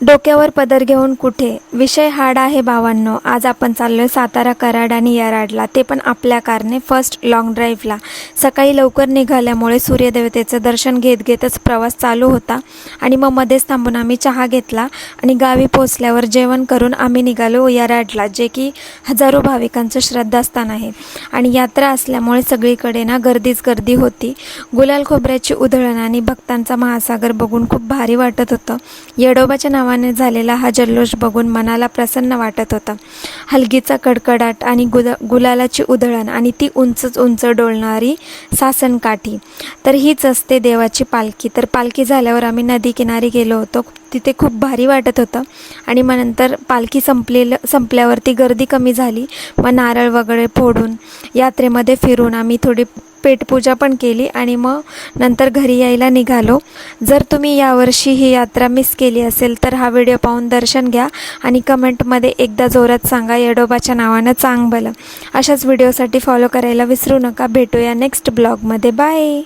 डोक्यावर पदर घेऊन कुठे विषय हार्ड आहे भावांनो। आज आपण चाललोय सातारा, कराड आणि येराडला, ते पण आपल्या कारने फर्स्ट लॉंग ड्राईव्हला। सकाळी लवकर निघाल्यामुळे सूर्यदेवतेचं दर्शन घेत घेतच प्रवास चालू होता आणि मग मध्येच थांबून आम्ही चहा घेतला आणि गावी पोहोचल्यावर जेवण करून आम्ही निघालो येराडला, जे की हजारो भाविकांचं श्रद्धास्थान आहे आणि यात्रा असल्यामुळे सगळीकडे ना गर्दीच गर्दी होती। गुलाल खोबऱ्याची उधळण आणि भक्तांचा महासागर बघून खूप भारी वाटत होतं। येडोबाच्या नावाने झालेला हा जल्लोष बघून मनाला प्रसन्न वाटत होता। हलगीचा कडकडाट आणि गुलालाची उधळण आणि ती उंच उंच डोलणारी सासनकाठी, तर हीच असते देवाची पालखी। तर पालखी झाल्यावर आम्ही नदी किनारी गेलो होतो, तिथे खूप भारी वाटत होतं आणि मग नंतर पालखी संपल्यावरती गर्दी कमी झाली। मग नारळ वगैरे फोडून यात्रेमध्ये फिरून आम्ही थोडी पेटपूजा पण केली आणि मग नंतर घरी यायला निघालो। जर तुम्ही यावर्षी ही यात्रा मिस केली असेल तर हा व्हिडिओ पाहून दर्शन घ्या आणि कमेंटमध्ये एकदा जोरात सांगा, येडोबाच्या नावानं चांग भलं। अशाच व्हिडिओसाठी फॉलो करायला विसरू नका। भेटूया नेक्स्ट ब्लॉगमध्ये। बाय।